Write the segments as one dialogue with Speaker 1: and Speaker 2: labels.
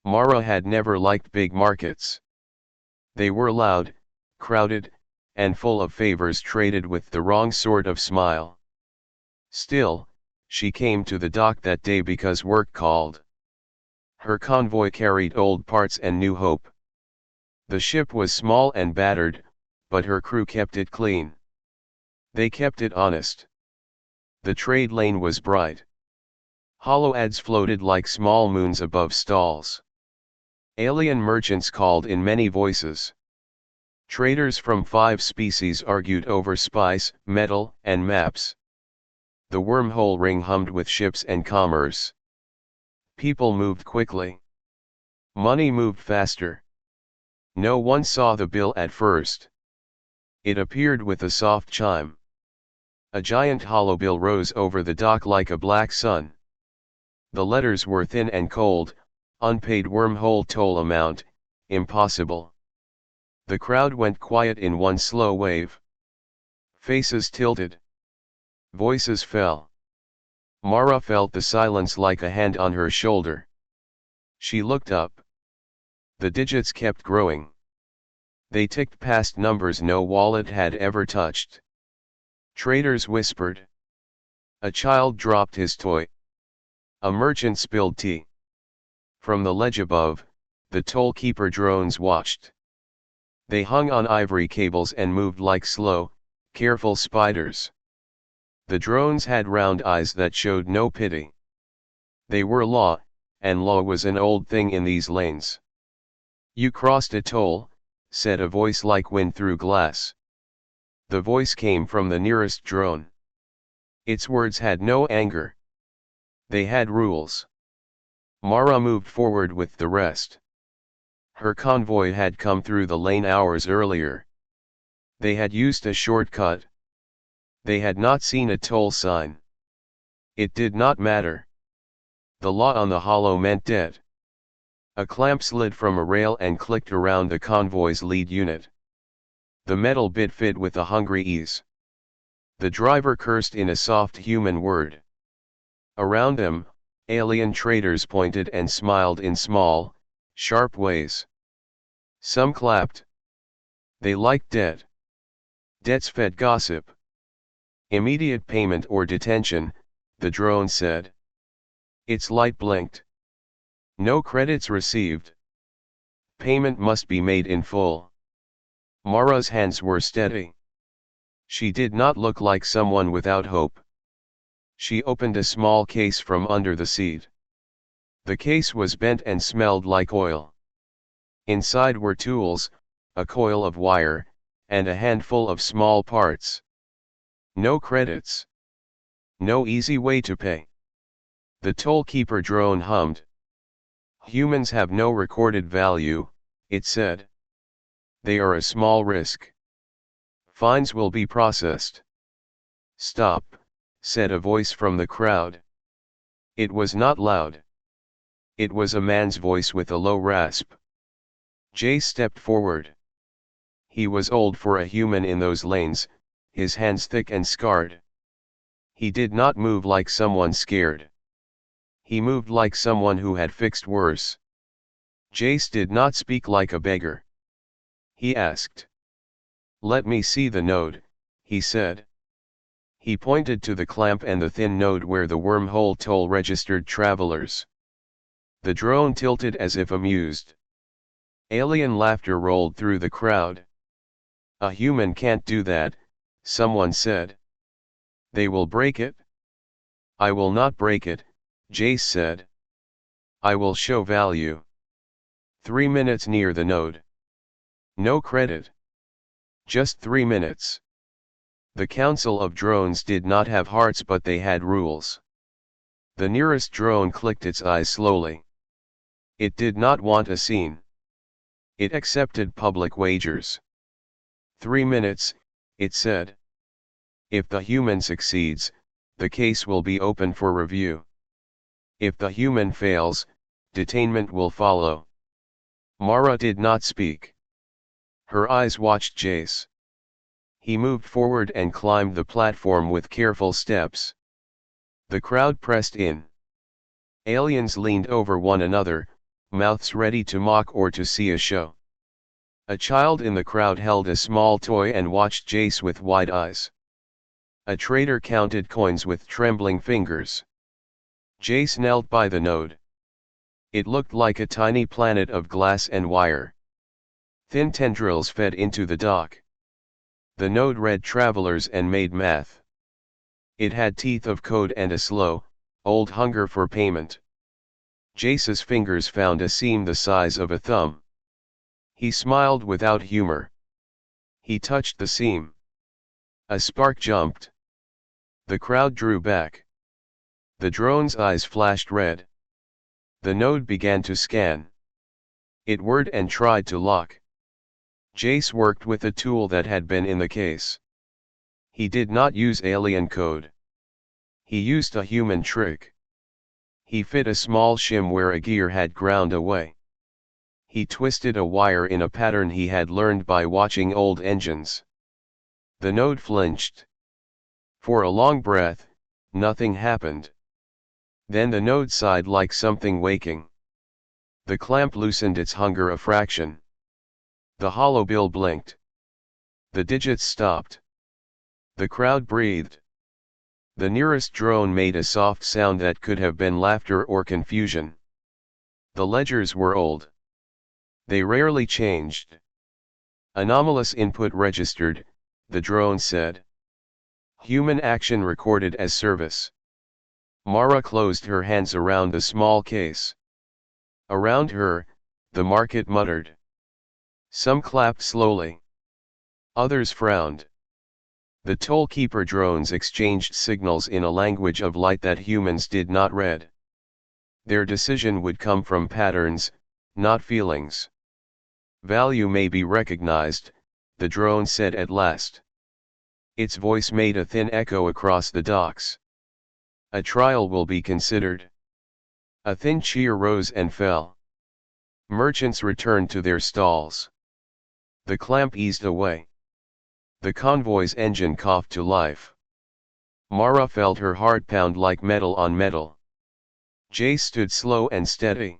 Speaker 1: Mara had never liked big markets. They were loud, crowded, and full of favors traded with the wrong sort of smile. Still, she came to the dock that day because work called. Her convoy carried old parts and new hope. The ship was small and battered, but her crew kept it clean. They kept it honest. The trade lane was bright. Hollow ads floated like small moons above stalls. Alien merchants called in many voices. Traders from 5 species argued over spice, metal, and maps. The wormhole ring hummed with ships and commerce. People moved quickly. Money moved faster. No one saw the bill at first. It appeared with a soft chime. A giant hollow bill rose over the dock like a black sun. The letters were thin and cold: unpaid wormhole toll amount, impossible. The crowd went quiet in one slow wave. Faces tilted. Voices fell. Mara felt the silence like a hand on her shoulder. She looked up. The digits kept growing. They ticked past numbers no wallet had ever touched. Traders whispered. A child dropped his toy. A merchant spilled tea. From the ledge above, the tollkeeper drones watched. They hung on ivory cables and moved like slow, careful spiders. The drones had round eyes that showed no pity. They were law, and law was an old thing in these lanes. You crossed a toll, said a voice like wind through glass. The voice came from the nearest drone. Its words had no anger. They had rules. Mara moved forward with the rest. Her convoy had come through the lane hours earlier. They had used a shortcut. They had not seen a toll sign. It did not matter. The law on the hollow meant dead. A clamp slid from a rail and clicked around the convoy's lead unit. The metal bit fit with a hungry ease. The driver cursed in a soft human word. Around them, alien traders pointed and smiled in small, sharp ways. Some clapped. They liked debt. Debts fed gossip. Immediate payment or detention, the drone said. Its light blinked. No credits received. Payment must be made in full. Mara's hands were steady. She did not look like someone without hope. She opened a small case from under the seat. The case was bent and smelled like oil. Inside were tools, a coil of wire, and a handful of small parts. No credits. No easy way to pay. The tollkeeper drone hummed. Humans have no recorded value, it said. They are a small risk. Fines will be processed. Stop, said a voice from the crowd. It was not loud. It was a man's voice with a low rasp. Jay stepped forward. He was old for a human in those lanes, his hands thick and scarred. He did not move like someone scared. He moved like someone who had fixed worse. Jace did not speak like a beggar. He asked. Let me see the node, he said. He pointed to the clamp and the thin node where the wormhole toll registered travelers. The drone tilted as if amused. Alien laughter rolled through the crowd. A human can't do that, someone said. They will break it. I will not break it, Jace said. I will show value. 3 minutes near the node. No credit. Just 3 minutes. The Council of Drones did not have hearts, but they had rules. The nearest drone clicked its eyes slowly. It did not want a scene. It accepted public wagers. 3 minutes, it said. If the human succeeds, the case will be open for review. If the human fails, detainment will follow. Mara did not speak. Her eyes watched Jace. He moved forward and climbed the platform with careful steps. The crowd pressed in. Aliens leaned over one another, mouths ready to mock or to see a show. A child in the crowd held a small toy and watched Jace with wide eyes. A trader counted coins with trembling fingers. Jace knelt by the node. It looked like a tiny planet of glass and wire. Thin tendrils fed into the dock. The node read travelers and made math. It had teeth of code and a slow, old hunger for payment. Jace's fingers found a seam the size of a thumb. He smiled without humor. He touched the seam. A spark jumped. The crowd drew back. The drone's eyes flashed red. The node began to scan. It whirred and tried to lock. Jace worked with a tool that had been in the case. He did not use alien code. He used a human trick. He fit a small shim where a gear had ground away. He twisted a wire in a pattern he had learned by watching old engines. The node flinched. For a long breath, nothing happened. Then the node sighed like something waking. The clamp loosened its hunger a fraction. The hollow bill blinked. The digits stopped. The crowd breathed. The nearest drone made a soft sound that could have been laughter or confusion. The ledgers were old. They rarely changed. Anomalous input registered, the drone said. Human action recorded as service. Mara closed her hands around the small case. Around her, the market muttered. Some clapped slowly. Others frowned. The tollkeeper drones exchanged signals in a language of light that humans did not read. Their decision would come from patterns, not feelings. Value may be recognized, the drone said at last. Its voice made a thin echo across the docks. A trial will be considered. A thin cheer rose and fell. Merchants returned to their stalls. The clamp eased away. The convoy's engine coughed to life. Mara felt her heart pound like metal on metal. Jace stood slow and steady.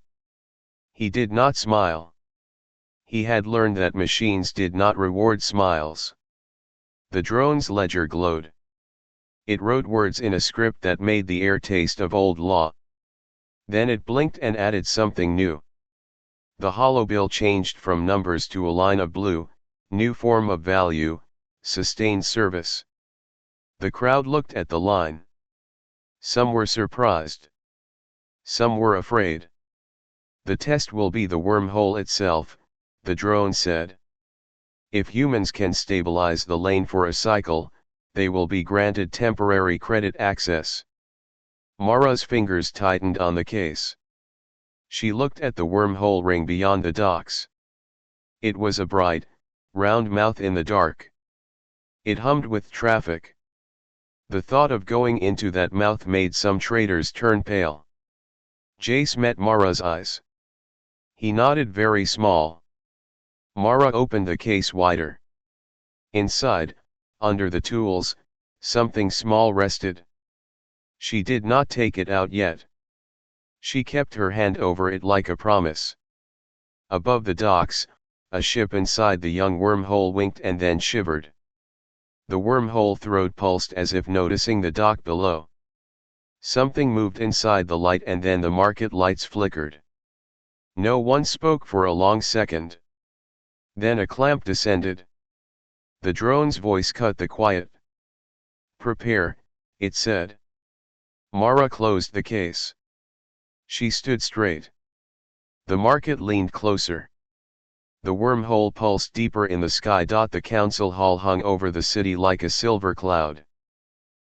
Speaker 1: He did not smile. He had learned that machines did not reward smiles. The drone's ledger glowed. It wrote words in a script that made the air taste of old law. Then it blinked and added something new. The hollow bill changed from numbers to a line of blue, new form of value, sustained service. The crowd looked at the line. Some were surprised. Some were afraid. The test will be the wormhole itself, the drone said. If humans can stabilize the lane for a cycle, they will be granted temporary credit access. Mara's fingers tightened on the case. She looked at the wormhole ring beyond the docks. It was a bright, round mouth in the dark. It hummed with traffic. The thought of going into that mouth made some traders turn pale. Jace met Mara's eyes. He nodded very small. Mara opened the case wider. Inside, under the tools, something small rested. She did not take it out yet. She kept her hand over it like a promise. Above the docks, a ship inside the young wormhole winked and then shivered. The wormhole throat pulsed as if noticing the dock below. Something moved inside the light and then the market lights flickered. No one spoke for a long second. Then a clamp descended. The drone's voice cut the quiet. Prepare, it said. Mara closed the case. She stood straight. The market leaned closer. The wormhole pulsed deeper in the sky. The council hall hung over the city like a silver cloud.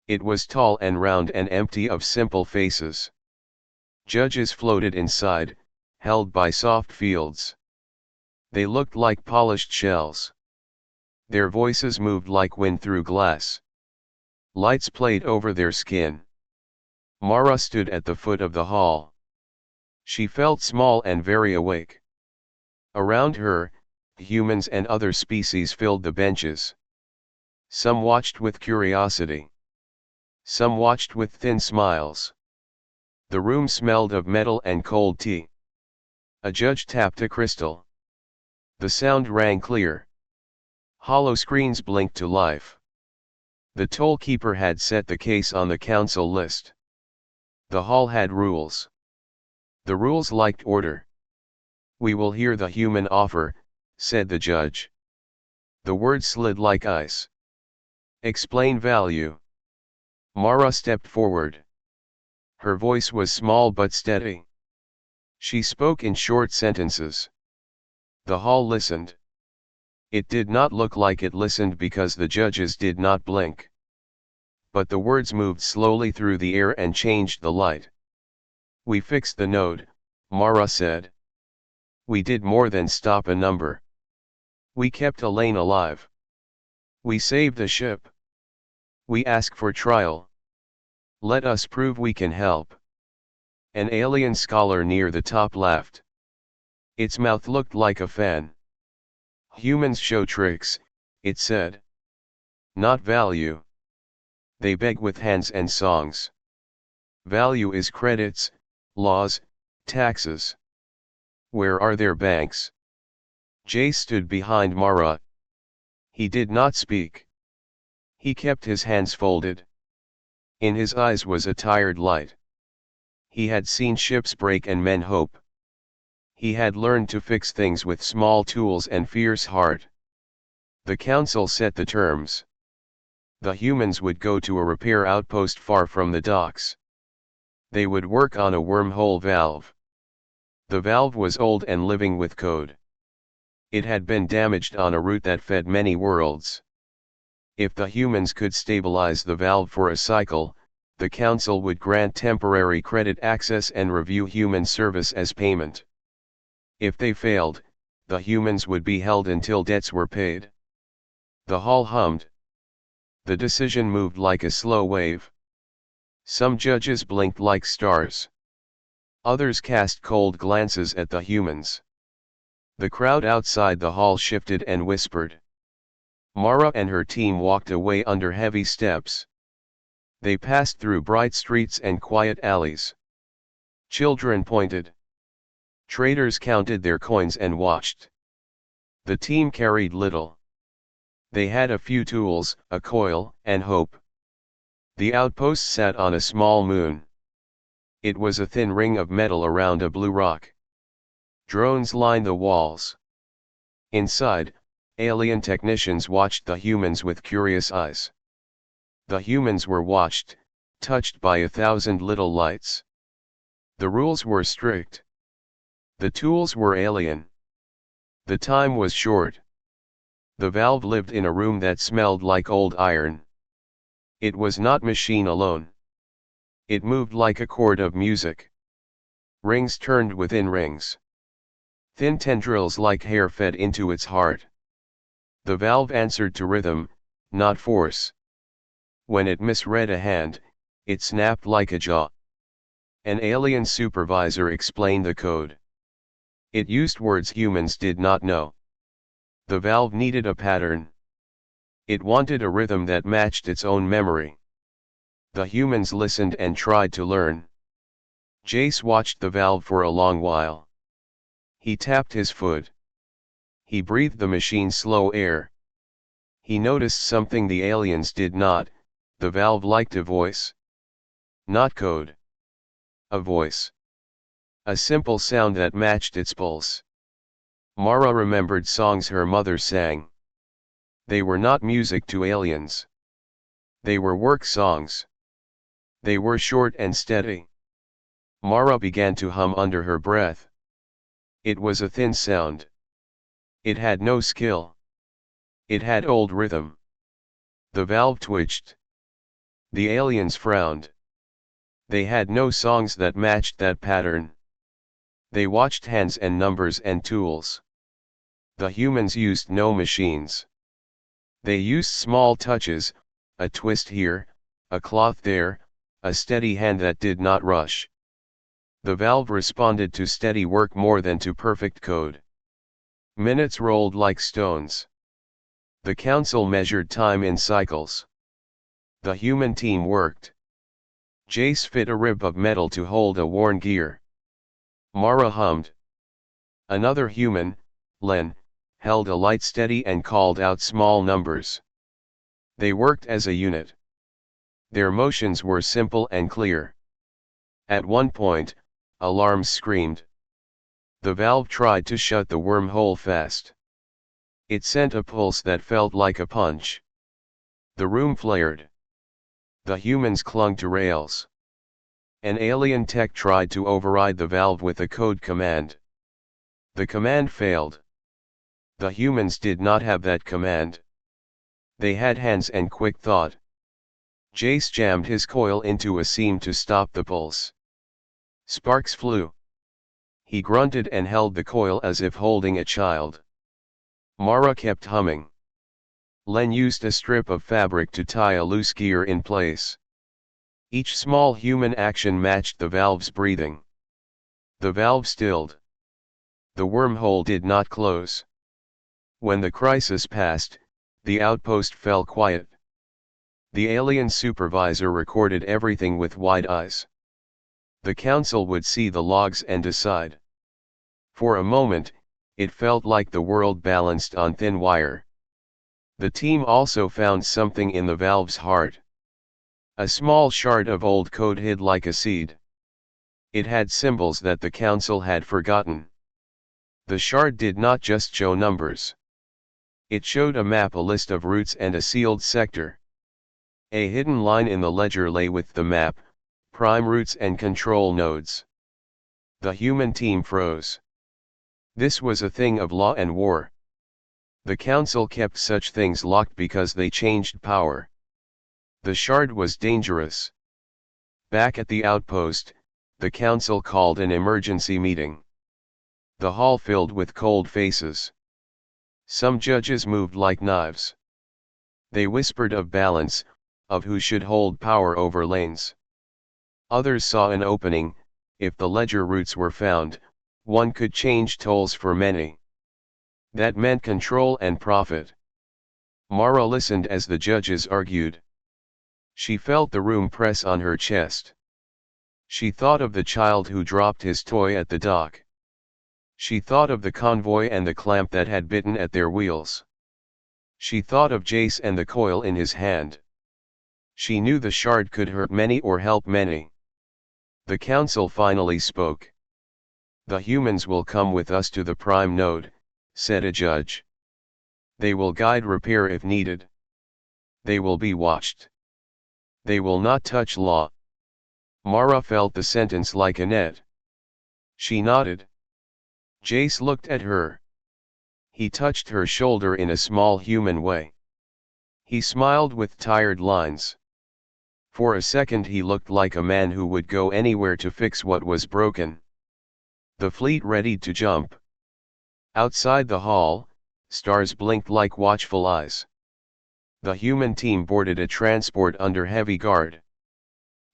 Speaker 1: It was tall and round and empty of simple faces. Judges floated inside, held by soft fields. They looked like polished shells. Their voices moved like wind through glass. Lights played over their skin. Mara stood at the foot of the hall. She felt small and very awake. Around her, humans and other species filled the benches. Some watched with curiosity. Some watched with thin smiles. The room smelled of metal and cold tea. A judge tapped a crystal. The sound rang clear. Hollow screens blinked to life. The tollkeeper had set the case on the council list. The hall had rules. The rules liked order. "We will hear the human offer," said the judge. The words slid like ice. "Explain value." Mara stepped forward. Her voice was small but steady. She spoke in short sentences. The hall listened. It did not look like it listened because the judges did not blink. But the words moved slowly through the air and changed the light. "We fixed the node," Mara said. "We did more than stop a number. We kept a lane alive. We saved a ship. We ask for trial. Let us prove we can help." An alien scholar near the top laughed. Its mouth looked like a fan. "Humans show tricks," it said. "Not value. They beg with hands and songs. Value is credits, laws, taxes. Where are their banks?" Jay stood behind Mara. He did not speak. He kept his hands folded. In his eyes was a tired light. He had seen ships break and men hope. He had learned to fix things with small tools and fierce heart. The council set the terms. The humans would go to a repair outpost far from the docks. They would work on a wormhole valve. The valve was old and living with code. It had been damaged on a route that fed many worlds. If the humans could stabilize the valve for a cycle, the council would grant temporary credit access and review human service as payment. If they failed, the humans would be held until debts were paid. The hall hummed. The decision moved like a slow wave. Some judges blinked like stars. Others cast cold glances at the humans. The crowd outside the hall shifted and whispered. Mara and her team walked away under heavy steps. They passed through bright streets and quiet alleys. Children pointed. Traders counted their coins and watched. The team carried little. They had a few tools, a coil, and hope. The outpost sat on a small moon. It was a thin ring of metal around a blue rock. Drones lined the walls. Inside, alien technicians watched the humans with curious eyes. The humans were watched, touched by 1,000 little lights. The rules were strict. The tools were alien. The time was short. The valve lived in a room that smelled like old iron. It was not machine alone. It moved like a chord of music. Rings turned within rings. Thin tendrils like hair fed into its heart. The valve answered to rhythm, not force. When it misread a hand, it snapped like a jaw. An alien supervisor explained the code. It used words humans did not know. The valve needed a pattern. It wanted a rhythm that matched its own memory. The humans listened and tried to learn. Jace watched the valve for a long while. He tapped his foot. He breathed the machine's slow air. He noticed something the aliens did not. The valve liked a voice. Not code. A voice. A simple sound that matched its pulse. Mara remembered songs her mother sang. They were not music to aliens. They were work songs. They were short and steady. Mara began to hum under her breath. It was a thin sound. It had no skill. It had old rhythm. The valve twitched. The aliens frowned. They had no songs that matched that pattern. They watched hands and numbers and tools. The humans used no machines. They used small touches, a twist here, a cloth there, a steady hand that did not rush. The valve responded to steady work more than to perfect code. Minutes rolled like stones. The council measured time in cycles. The human team worked. Jace fit a rib of metal to hold a worn gear. Mara hummed. Another human, Len, held a light steady and called out small numbers. They worked as a unit. Their motions were simple and clear. At one point, alarms screamed. The valve tried to shut the wormhole fast. It sent a pulse that felt like a punch. The room flared. The humans clung to rails. An alien tech tried to override the valve with a code command. The command failed. The humans did not have that command. They had hands and quick thought. Jace jammed his coil into a seam to stop the pulse. Sparks flew. He grunted and held the coil as if holding a child. Mara kept humming. Len used a strip of fabric to tie a loose gear in place. Each small human action matched the valve's breathing. The valve stilled. The wormhole did not close. When the crisis passed, the outpost fell quiet. The alien supervisor recorded everything with wide eyes. The council would see the logs and decide. For a moment, it felt like the world balanced on thin wire. The team also found something in the valve's heart. A small shard of old code hid like a seed. It had symbols that the council had forgotten. The shard did not just show numbers. It showed a map, a list of routes and a sealed sector. A hidden line in the ledger lay with the map, prime routes and control nodes. The human team froze. This was a thing of law and war. The council kept such things locked because they changed power. The shard was dangerous. Back at the outpost, the council called an emergency meeting. The hall filled with cold faces. Some judges moved like knives. They whispered of balance, of who should hold power over lanes. Others saw an opening. If the ledger routes were found, one could change tolls for many. That meant control and profit. Mara listened as the judges argued. She felt the room press on her chest. She thought of the child who dropped his toy at the dock. She thought of the convoy and the clamp that had bitten at their wheels. She thought of Jace and the coil in his hand. She knew the shard could hurt many or help many. The council finally spoke. "The humans will come with us to the prime node," said a judge. "They will guide repair if needed. They will be watched. They will not touch law." Mara felt the sentence like a net. She nodded. Jace looked at her. He touched her shoulder in a small human way. He smiled with tired lines. For a second he looked like a man who would go anywhere to fix what was broken. The fleet readied to jump. Outside the hall, stars blinked like watchful eyes. The human team boarded a transport under heavy guard.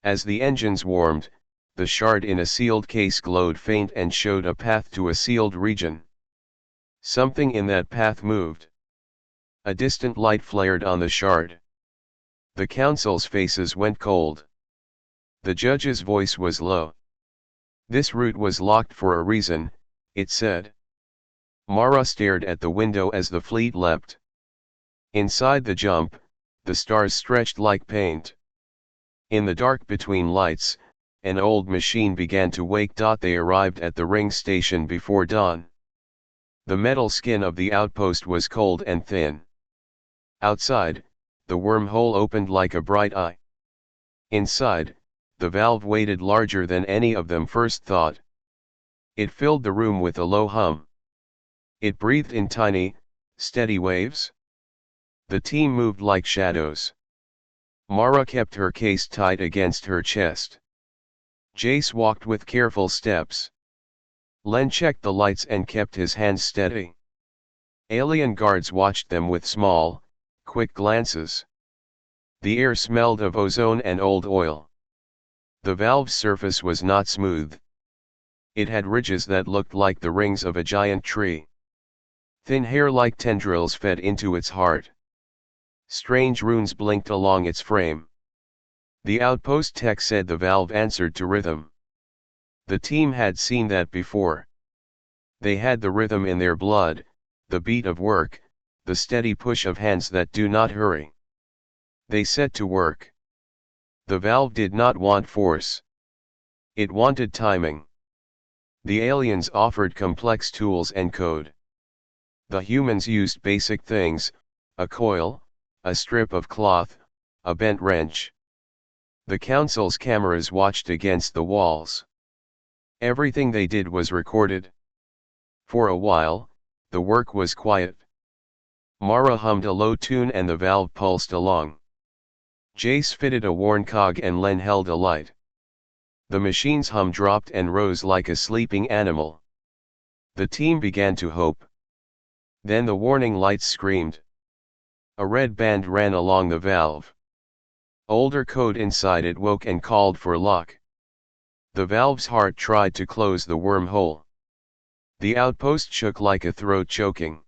Speaker 1: As the engines warmed, the shard in a sealed case glowed faint and showed a path to a sealed region. Something in that path moved. A distant light flared on the shard. The council's faces went cold. The judge's voice was low. "This route was locked for a reason," it said. Mara stared at the window as the fleet leapt. Inside the jump, the stars stretched like paint. In the dark between lights, an old machine began to wake. They arrived at the ring station before dawn. The metal skin of the outpost was cold and thin. Outside, the wormhole opened like a bright eye. Inside, the valve waited larger than any of them first thought. It filled the room with a low hum. It breathed in tiny, steady waves. The team moved like shadows. Mara kept her case tight against her chest. Jace walked with careful steps. Len checked the lights and kept his hands steady. Alien guards watched them with small, quick glances. The air smelled of ozone and old oil. The valve's surface was not smooth. It had ridges that looked like the rings of a giant tree. Thin hair-like tendrils fed into its heart. Strange runes blinked along its frame. The outpost tech said the valve answered to rhythm. The team had seen that before. They had the rhythm in their blood, the beat of work, the steady push of hands that do not hurry. They set to work. The valve did not want force. It wanted timing. The aliens offered complex tools and code. The humans used basic things, a coil, a strip of cloth, a bent wrench. The council's cameras watched against the walls. Everything they did was recorded. For a while, the work was quiet. Mara hummed a low tune and the valve pulsed along. Jace fitted a worn cog and Len held a light. The machine's hum dropped and rose like a sleeping animal. The team began to hope. Then the warning lights screamed. A red band ran along the valve. Older code inside it woke and called for luck. The valve's heart tried to close the wormhole. The outpost shook like a throat choking.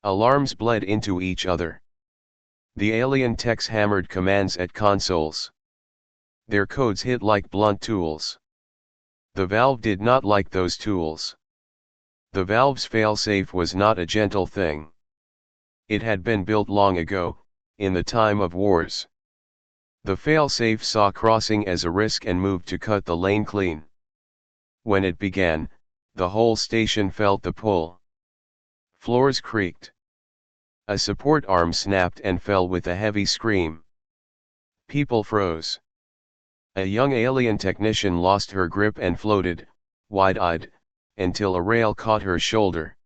Speaker 1: Alarms bled into each other. The alien techs hammered commands at consoles. Their codes hit like blunt tools. The valve did not like those tools. The valve's failsafe was not a gentle thing. It had been built long ago, in the time of wars. The failsafe saw crossing as a risk and moved to cut the lane clean. When it began, the whole station felt the pull. Floors creaked. A support arm snapped and fell with a heavy scream. People froze. A young alien technician lost her grip and floated, wide-eyed, until a rail caught her shoulder.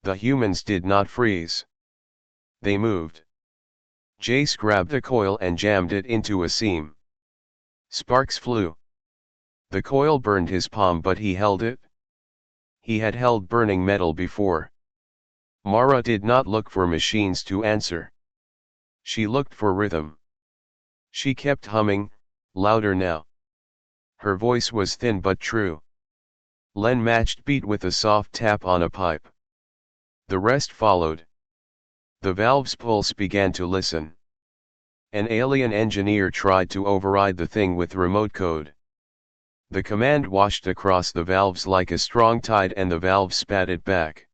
Speaker 1: The humans did not freeze. They moved. Jace grabbed a coil and jammed it into a seam. Sparks flew. The coil burned his palm, but he held it. He had held burning metal before. Mara did not look for machines to answer. She looked for rhythm. She kept humming, louder now. Her voice was thin but true. Len matched beat with a soft tap on a pipe. The rest followed. The valve's pulse began to listen. An alien engineer tried to override the thing with remote code. The command washed across the valves like a strong tide and the valve spat it back.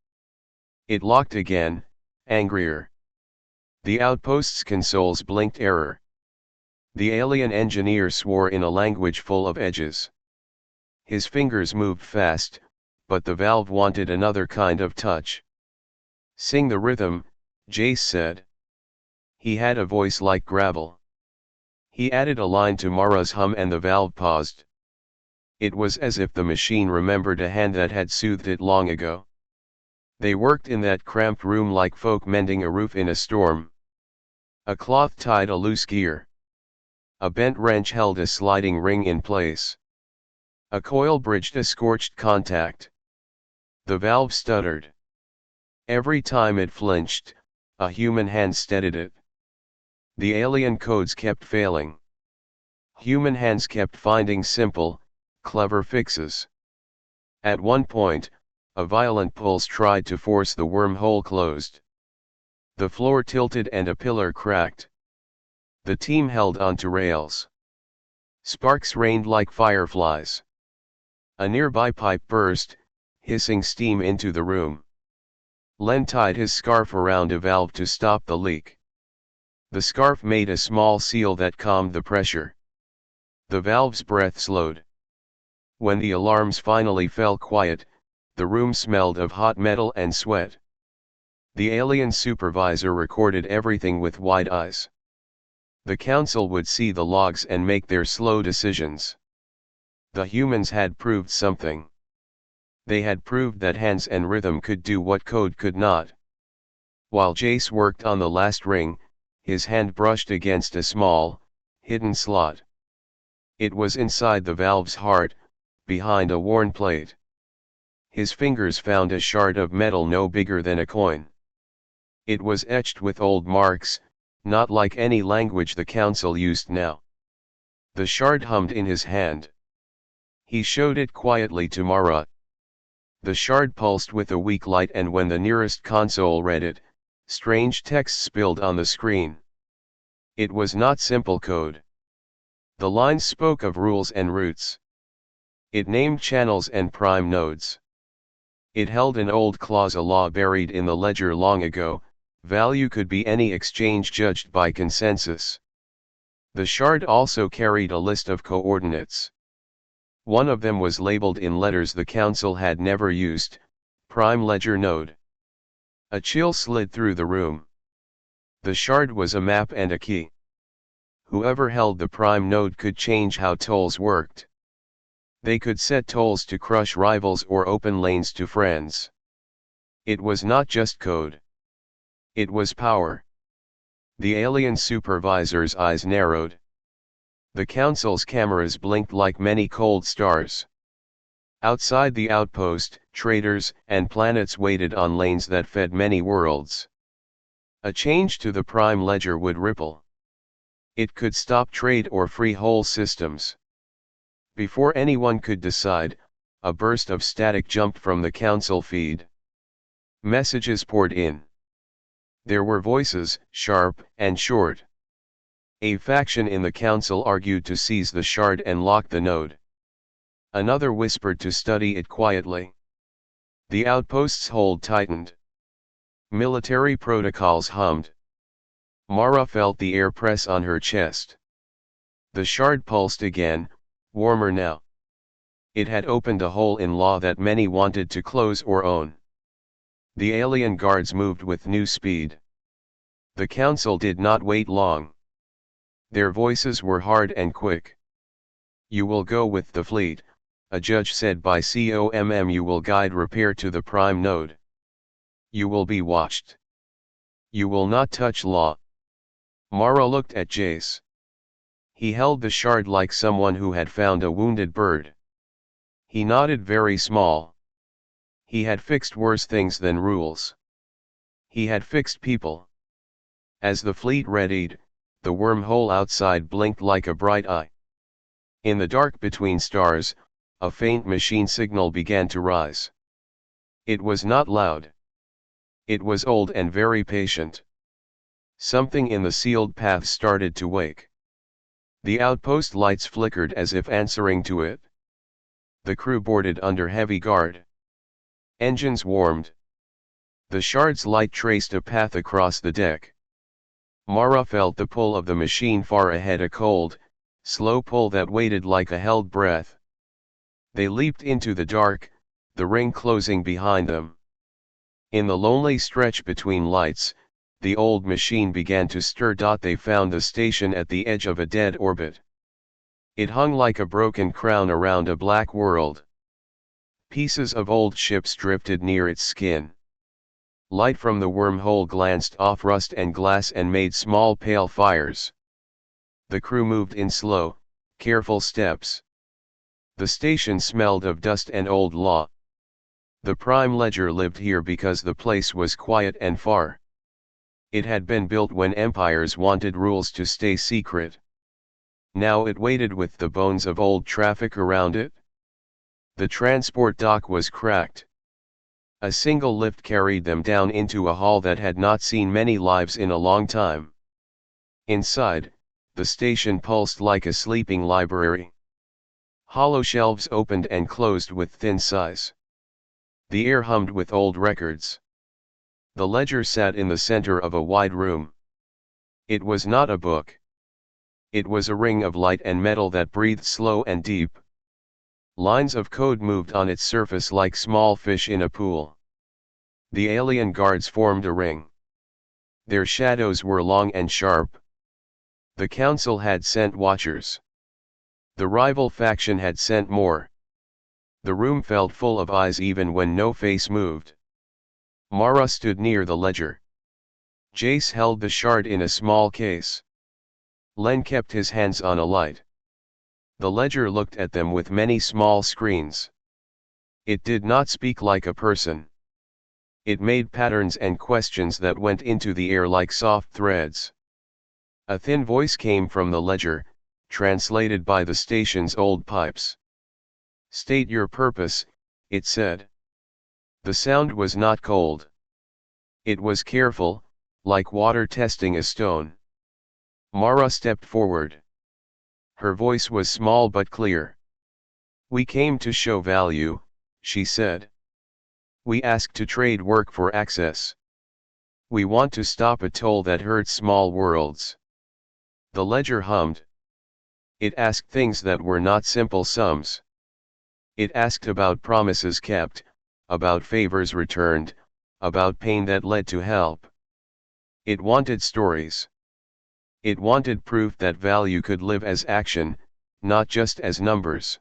Speaker 1: It locked again, angrier. The outpost's consoles blinked error. The alien engineer swore in a language full of edges. His fingers moved fast, but the valve wanted another kind of touch. Sing the rhythm, Jace said. He had a voice like gravel. He added a line to Mara's hum and the valve paused. It was as if the machine remembered a hand that had soothed it long ago. They worked in that cramped room like folk mending a roof in a storm. A cloth tied a loose gear. A bent wrench held a sliding ring in place. A coil bridged a scorched contact. The valve stuttered. Every time it flinched, a human hand steadied it. The alien codes kept failing. Human hands kept finding simple, clever fixes. At one point, a violent pulse tried to force the wormhole closed. The floor tilted and a pillar cracked. The team held onto rails. Sparks rained like fireflies. A nearby pipe burst, hissing steam into the room. Len tied his scarf around a valve to stop the leak. The scarf made a small seal that calmed the pressure. The valve's breath slowed. When the alarms finally fell quiet, the room smelled of hot metal and sweat. The alien supervisor recorded everything with wide eyes. The council would see the logs and make their slow decisions. The humans had proved something. They had proved that hands and rhythm could do what code could not. While Jace worked on the last ring, his hand brushed against a small, hidden slot. It was inside the valve's heart, behind a worn plate. His fingers found a shard of metal no bigger than a coin. It was etched with old marks, not like any language the council used now. The shard hummed in his hand. He showed it quietly to Mara. The shard pulsed with a weak light, and when the nearest console read it, strange text spilled on the screen. It was not simple code. The lines spoke of rules and routes. It named channels and prime nodes. It held an old clause, a law buried in the ledger long ago: value could be any exchange judged by consensus. The shard also carried a list of coordinates. One of them was labeled in letters the council had never used: prime ledger node. A chill slid through the room. The shard was a map and a key. Whoever held the prime node could change how tolls worked. They could set tolls to crush rivals or open lanes to friends. It was not just code. It was power. The alien supervisor's eyes narrowed. The council's cameras blinked like many cold stars. Outside the outpost, traders and planets waited on lanes that fed many worlds. A change to the prime ledger would ripple. It could stop trade or free whole systems. Before anyone could decide, a burst of static jumped from the council feed. Messages poured in. There were voices, sharp and short. A faction in the council argued to seize the shard and lock the node. Another whispered to study it quietly. The outpost's hold tightened. Military protocols hummed. Mara felt the air press on her chest. The shard pulsed again, warmer now. It had opened a hole in law that many wanted to close or own. The alien guards moved with new speed. The council did not wait long. Their voices were hard and quick. You will go with the fleet, a judge said by COMM. You will guide repair to the prime node. You will be watched. You will not touch law. Mara looked at Jace. He held the shard like someone who had found a wounded bird. He nodded, very small. He had fixed worse things than rules. He had fixed people. As the fleet readied, the wormhole outside blinked like a bright eye. In the dark between stars, a faint machine signal began to rise. It was not loud. It was old and very patient. Something in the sealed path started to wake. The outpost lights flickered as if answering to it. The crew boarded under heavy guard. Engines warmed. The shard's light traced a path across the deck. Mara felt the pull of the machine far ahead, a cold, slow pull that waited like a held breath. They leaped into the dark, the ring closing behind them. In the lonely stretch between lights, the old machine began to stir. They found the station at the edge of a dead orbit. It hung like a broken crown around a black world. Pieces of old ships drifted near its skin. Light from the wormhole glanced off rust and glass and made small pale fires. The crew moved in slow, careful steps. The station smelled of dust and old law. The prime ledger lived here because the place was quiet and far. It had been built when empires wanted rules to stay secret. Now it waited with the bones of old traffic around it. The transport dock was cracked. A single lift carried them down into a hall that had not seen many lives in a long time. Inside, the station pulsed like a sleeping library. Hollow shelves opened and closed with thin sighs. The air hummed with old records. The ledger sat in the center of a wide room. It was not a book. It was a ring of light and metal that breathed slow and deep. Lines of code moved on its surface like small fish in a pool. The alien guards formed a ring. Their shadows were long and sharp. The council had sent watchers. The rival faction had sent more. The room felt full of eyes even when no face moved. Mara stood near the ledger. Jace held the shard in a small case. Len kept his hands on a light. The ledger looked at them with many small screens. It did not speak like a person. It made patterns and questions that went into the air like soft threads. A thin voice came from the ledger, translated by the station's old pipes. "State your purpose," it said. The sound was not cold. It was careful, like water testing a stone. Mara stepped forward. Her voice was small but clear. "We came to show value," she said. We ask to trade work for access. We want to stop a toll that hurts small worlds. The ledger hummed. It asked things that were not simple sums. It asked about promises kept, about favors returned, about pain that led to help. It wanted stories. It wanted proof that value could live as action, not just as numbers.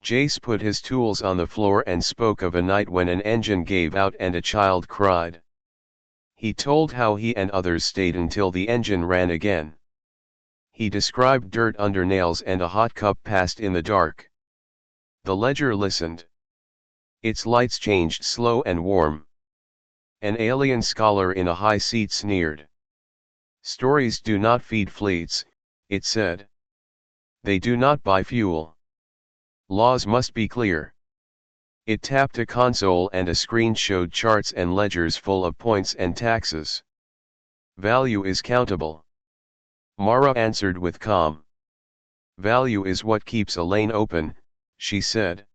Speaker 1: Jace put his tools on the floor and spoke of a night when an engine gave out and a child cried. He told how he and others stayed until the engine ran again. He described dirt under nails and a hot cup passed in the dark. The ledger listened. Its lights changed slow and warm. An alien scholar in a high seat sneered. Stories do not feed fleets, it said. They do not buy fuel. Laws must be clear. It tapped a console and a screen showed charts and ledgers full of points and taxes. Value is countable. Mara answered with calm. Value is what keeps a lane open, she said.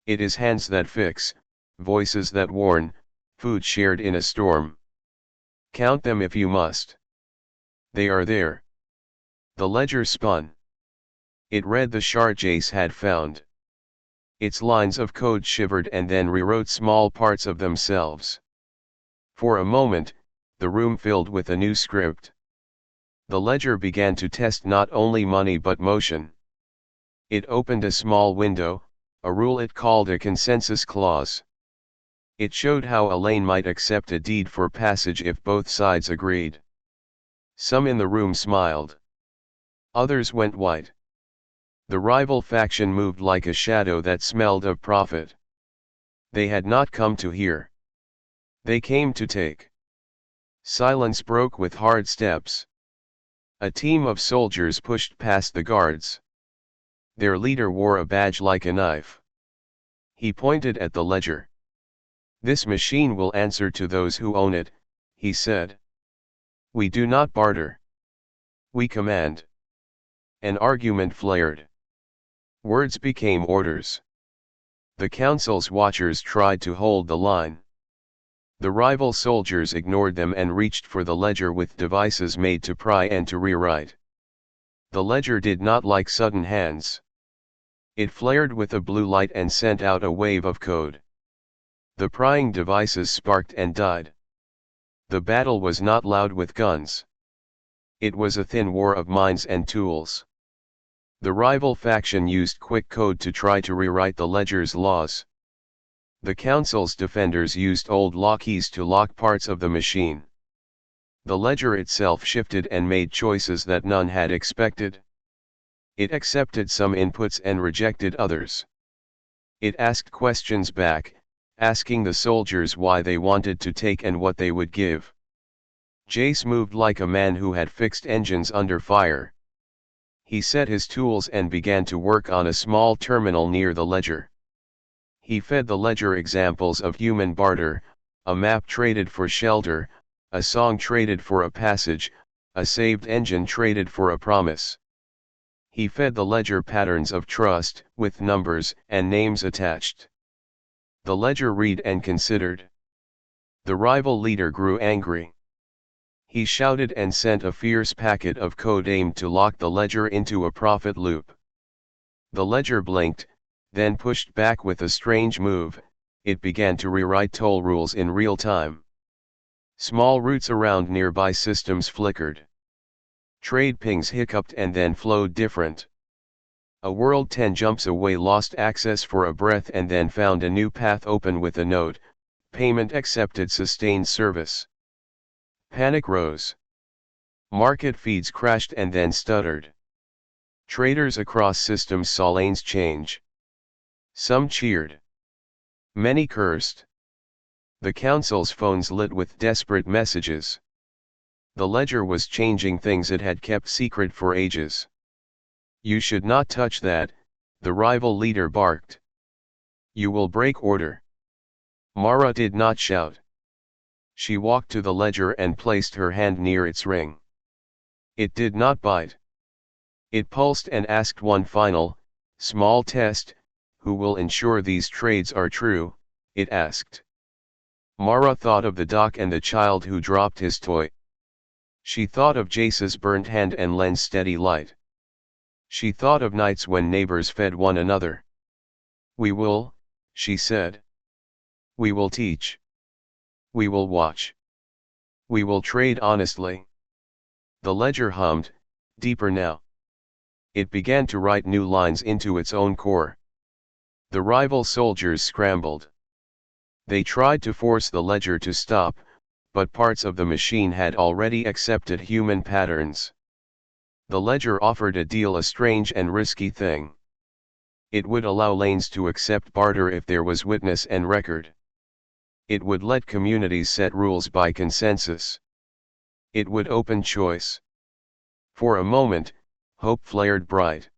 Speaker 1: It is hands that fix, voices that warn, food shared in a storm. Count them if you must. They are there. The ledger spun. It read the shard Jace had found. Its lines of code shivered and then rewrote small parts of themselves. For a moment, the room filled with a new script. The ledger began to test not only money but motion. It opened a small window, a rule it called a consensus clause. It showed how a lane might accept a deed for passage if both sides agreed. Some in the room smiled. Others went white. The rival faction moved like a shadow that smelled of profit. They had not come to hear. They came to take. Silence broke with hard steps. A team of soldiers pushed past the guards. Their leader wore a badge like a knife. He pointed at the ledger. This machine will answer to those who own it, he said. We do not barter. We command. An argument flared. Words became orders. The council's watchers tried to hold the line. The rival soldiers ignored them and reached for the ledger with devices made to pry and to rewrite. The ledger did not like sudden hands. It flared with a blue light and sent out a wave of code. The prying devices sparked and died. The battle was not loud with guns. It was a thin war of minds and tools. The rival faction used quick code to try to rewrite the ledger's laws. The council's defenders used old lock keys to lock parts of the machine. The ledger itself shifted and made choices that none had expected. It accepted some inputs and rejected others. It asked questions back, asking the soldiers why they wanted to take and what they would give. Jace moved like a man who had fixed engines under fire. He set his tools and began to work on a small terminal near the ledger. He fed the ledger examples of human barter, a map traded for shelter, a song traded for a passage, a saved engine traded for a promise. He fed the ledger patterns of trust, with numbers and names attached. The ledger read and considered. The rival leader grew angry. He shouted and sent a fierce packet of code aimed to lock the ledger into a profit loop. The ledger blinked, then pushed back with a strange move. It began to rewrite toll rules in real time. Small routes around nearby systems flickered. Trade pings hiccuped and then flowed different. A world 10 jumps away lost access for a breath and then found a new path open with a note, payment accepted, sustained service. Panic rose. Market feeds crashed and then stuttered. Traders across systems saw lanes change. Some cheered. Many cursed. The council's phones lit with desperate messages. The ledger was changing things it had kept secret for ages. You should not touch that, the rival leader barked. You will break order. Mara did not shout. She walked to the ledger and placed her hand near its ring. It did not bite. It pulsed and asked one final, small test: who will ensure these trades are true, it asked. Mara thought of the dock and the child who dropped his toy. She thought of Jace's burnt hand and Len's steady light. She thought of nights when neighbors fed one another. "We will," she said. "We will teach. We will watch. We will trade honestly." The ledger hummed, deeper now. It began to write new lines into its own core. The rival soldiers scrambled. They tried to force the ledger to stop, but parts of the machine had already accepted human patterns. The ledger offered a deal, a strange and risky thing. It would allow lanes to accept barter if there was witness and record. It would let communities set rules by consensus. It would open choice. For a moment, hope flared bright.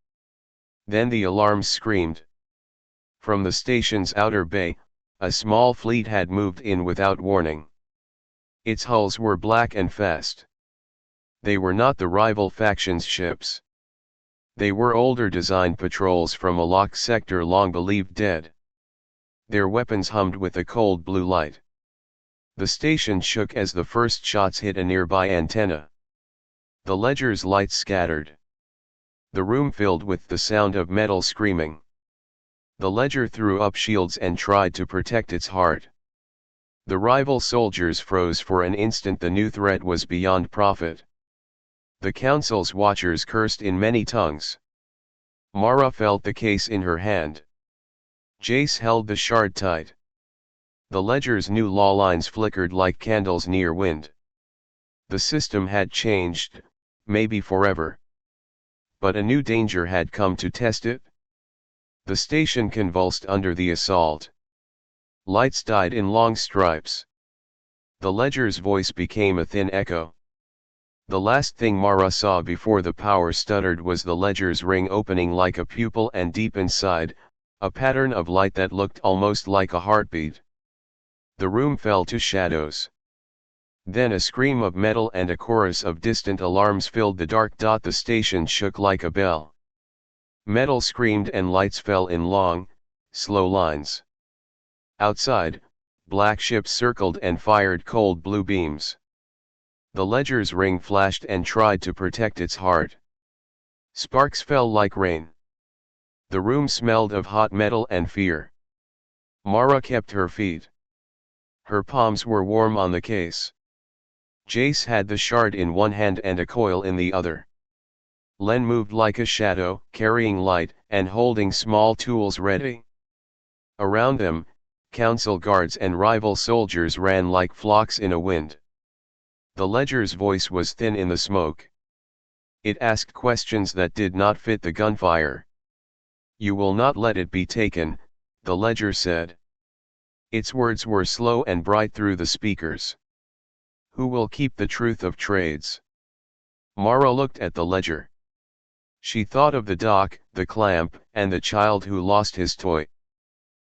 Speaker 1: Then the alarms screamed. From the station's outer bay, a small fleet had moved in without warning. Its hulls were black and fast. They were not the rival faction's ships. They were older design patrols from a locked sector long believed dead. Their weapons hummed with a cold blue light. The station shook as the first shots hit a nearby antenna. The ledger's lights scattered. The room filled with the sound of metal screaming. The ledger threw up shields and tried to protect its heart. The rival soldiers froze for an instant. The new threat was beyond profit. The council's watchers cursed in many tongues. Mara felt the case in her hand. Jace held the shard tight. The ledger's new law lines flickered like candles near wind. The system had changed, maybe forever. But a new danger had come to test it. The station convulsed under the assault. Lights died in long stripes. The ledger's voice became a thin echo. The last thing Mara saw before the power stuttered was the ledger's ring opening like a pupil, and deep inside, a pattern of light that looked almost like a heartbeat. The room fell to shadows. Then a scream of metal and a chorus of distant alarms filled the dark. The station shook like a bell. Metal screamed and lights fell in long, slow lines. Outside, black ships circled and fired cold blue beams. The ledger's ring flashed and tried to protect its heart. Sparks fell like rain. The room smelled of hot metal and fear. Mara kept her feet. Her palms were warm on the case. Jace had the shard in one hand and a coil in the other. Len moved like a shadow, carrying light, and holding small tools ready. Around them, council guards and rival soldiers ran like flocks in a wind. The ledger's voice was thin in the smoke. It asked questions that did not fit the gunfire. "You will not let it be taken," the ledger said. Its words were slow and bright through the speakers. "Who will keep the truth of trades?" Mara looked at the ledger. She thought of the dock, the clamp, and the child who lost his toy.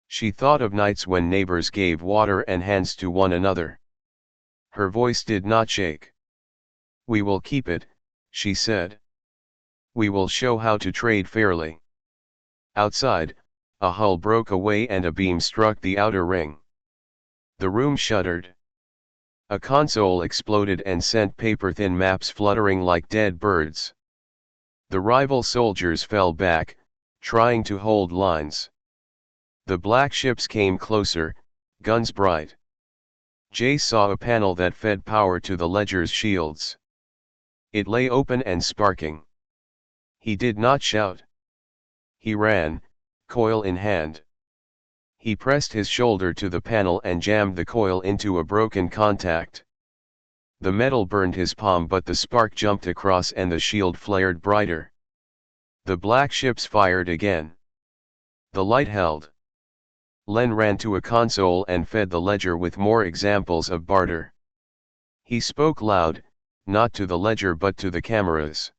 Speaker 1: She thought of nights when neighbors gave water and hands to one another. Her voice did not shake. "We will keep it," she said. "We will show how to trade fairly." Outside, a hull broke away and a beam struck the outer ring. The room shuddered. A console exploded and sent paper-thin maps fluttering like dead birds. The rival soldiers fell back, trying to hold lines. The black ships came closer, guns bright. Jace saw a panel that fed power to the ledger's shields. It lay open and sparking. He did not shout. He ran, coil in hand. He pressed his shoulder to the panel and jammed the coil into a broken contact. The metal burned his palm, but the spark jumped across and the shield flared brighter. The black ships fired again. The light held. Len ran to a console and fed the ledger with more examples of barter. He spoke loud, not to the ledger but to the cameras.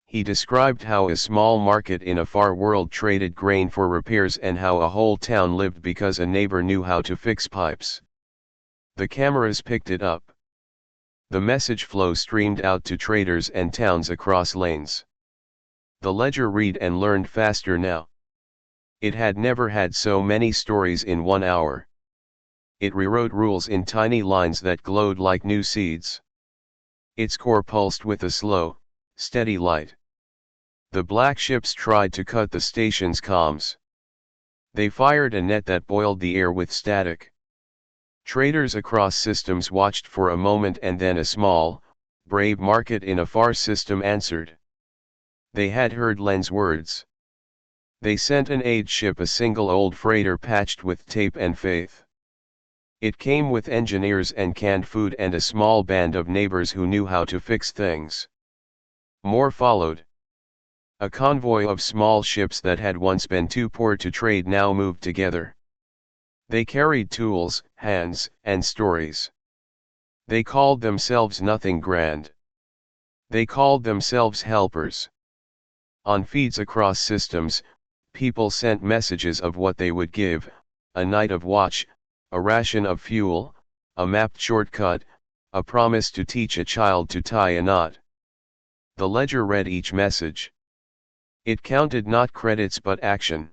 Speaker 1: He described how a small market in a far world traded grain for repairs and how a whole town lived because a neighbor knew how to fix pipes. The cameras picked it up. The message flow streamed out to traders and towns across lanes. The ledger read and learned faster now. It had never had so many stories in 1 hour. it rewrote rules in tiny lines that glowed like new seeds. Its core pulsed with a slow, steady light. The black ships tried to cut the station's comms. They fired a net that boiled the air with static. Traders across systems watched for a moment, and then a small, brave market in a far system answered. They had heard Len's words. They sent an aid ship, a single old freighter patched with tape and faith. It came with engineers and canned food and a small band of neighbors who knew how to fix things. More followed. A convoy of small ships that had once been too poor to trade now moved together. They carried tools, hands, and stories. They called themselves nothing grand. They called themselves helpers. On feeds across systems, people sent messages of what they would give: a night of watch, a ration of fuel, a mapped shortcut, a promise to teach a child to tie a knot. The ledger read each message. It counted not credits but action.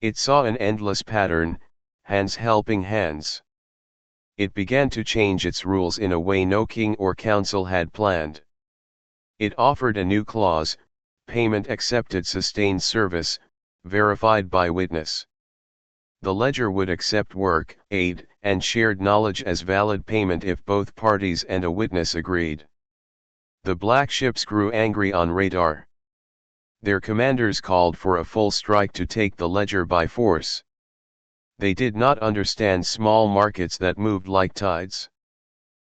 Speaker 1: It saw an endless pattern: hands helping hands. It began to change its rules in a way no king or council had planned. It offered a new clause: payment accepted, sustained service, verified by witness. The ledger would accept work, aid, and shared knowledge as valid payment if both parties and a witness agreed. The black ships grew angry on radar. Their commanders called for a full strike to take the ledger by force. They did not understand small markets that moved like tides.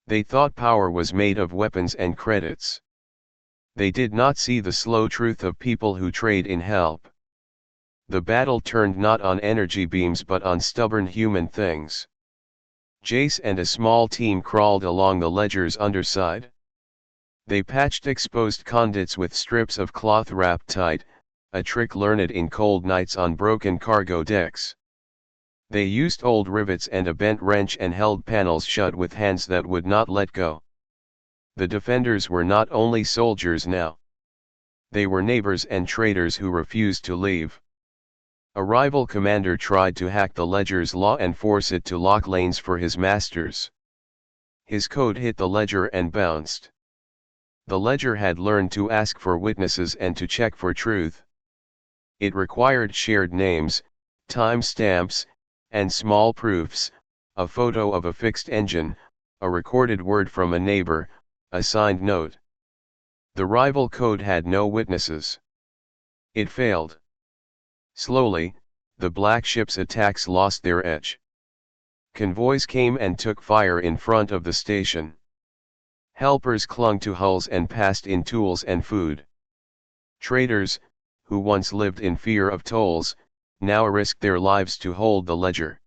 Speaker 1: They thought power was made of weapons and credits. They did not see the slow truth of people who trade in help. The battle turned not on energy beams but on stubborn human things. Jace and a small team crawled along the ledger's underside. They patched exposed conduits with strips of cloth wrapped tight, a trick learned in cold nights on broken cargo decks. They used old rivets and a bent wrench and held panels shut with hands that would not let go. The defenders were not only soldiers now. They were neighbors and traders who refused to leave. A rival commander tried to hack the ledger's law and force it to lock lanes for his masters. His code hit the ledger and bounced. The ledger had learned to ask for witnesses and to check for truth. It required shared names, time stamps, and small proofs: a photo of a fixed engine, a recorded word from a neighbor, a signed note. The rival code had no witnesses. It failed. Slowly, the black ship's attacks lost their edge. Convoys came and took fire in front of the station. Helpers clung to hulls and passed in tools and food. Traders, who once lived in fear of tolls, now risked their lives to hold the ledger.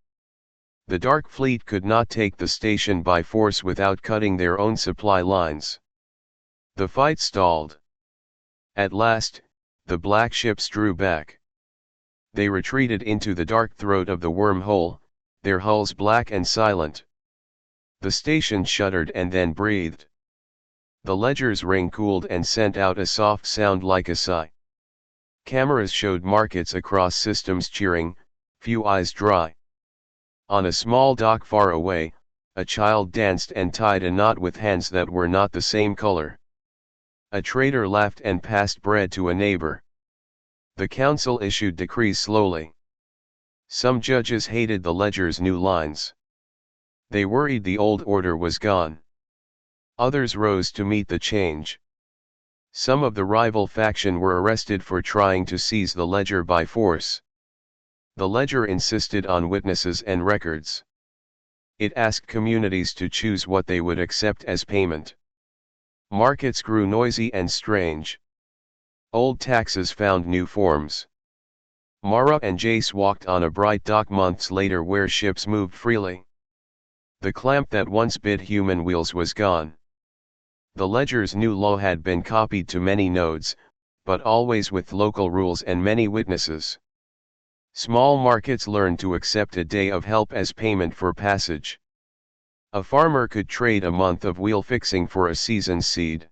Speaker 1: The Dark Fleet could not take the station by force without cutting their own supply lines. The fight stalled. At last, the black ships drew back. They retreated into the dark throat of the wormhole, their hulls black and silent. The station shuddered and then breathed. The ledger's ring cooled and sent out a soft sound like a sigh. Cameras showed markets across systems cheering, few eyes dry. On a small dock far away, a child danced and tied a knot with hands that were not the same color. A trader laughed and passed bread to a neighbor. The council issued decrees slowly. Some judges hated the ledger's new lines. They worried the old order was gone. Others rose to meet the change. Some of the rival faction were arrested for trying to seize the ledger by force. The ledger insisted on witnesses and records. It asked communities to choose what they would accept as payment. Markets grew noisy and strange. Old taxes found new forms. Mara and Jace walked on a bright dock months later where ships moved freely. The clamp that once bid human wheels was gone. The ledger's new law had been copied to many nodes, but always with local rules and many witnesses. Small markets learned to accept a day of help as payment for passage. A farmer could trade a month of wheel fixing for a season's seed.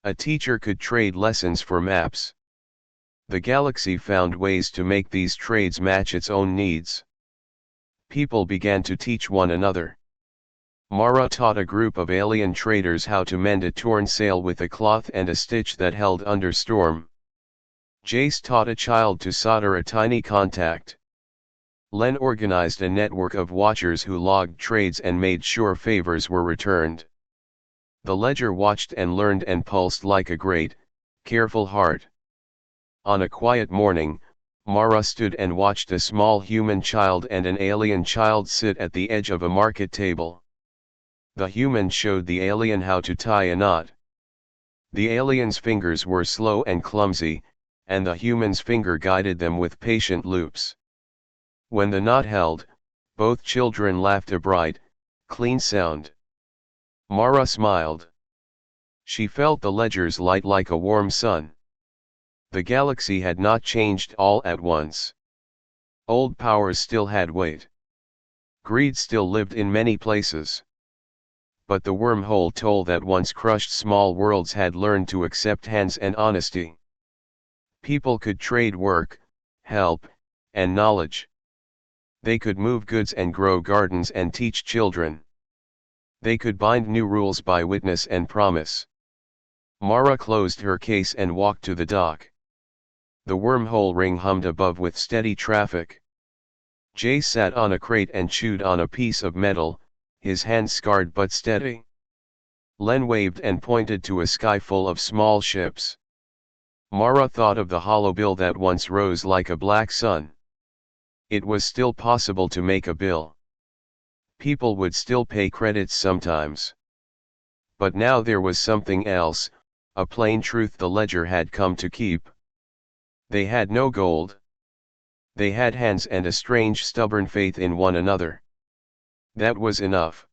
Speaker 1: A teacher could trade lessons for maps. The galaxy found ways to make these trades match its own needs. People began to teach one another. Mara taught a group of alien traders how to mend a torn sail with a cloth and a stitch that held under storm. Jace taught a child to solder a tiny contact. Len organized a network of watchers who logged trades and made sure favors were returned. The ledger watched and learned and pulsed like a great, careful heart. On a quiet morning, Mara stood and watched a small human child and an alien child sit at the edge of a market table. The human showed the alien how to tie a knot. The alien's fingers were slow and clumsy, and the human's finger guided them with patient loops. When the knot held, both children laughed a bright, clean sound. Mara smiled. She felt the ledger's light like a warm sun. The galaxy had not changed all at once. Old powers still had weight. Greed still lived in many places. But the wormhole toll that once crushed small worlds had learned to accept hands and honesty. People could trade work, help, and knowledge. They could move goods and grow gardens and teach children. They could bind new rules by witness and promise. Mara closed her case and walked to the dock. The wormhole ring hummed above with steady traffic. Jay sat on a crate and chewed on a piece of metal, his hands scarred but steady. Len waved and pointed to a sky full of small ships. Mara thought of the hollow bill that once rose like a black sun. It was still possible to make a bill. People would still pay credits sometimes. But now there was something else, a plain truth the ledger had come to keep. They had no gold. They had hands and a strange stubborn faith in one another. That was enough.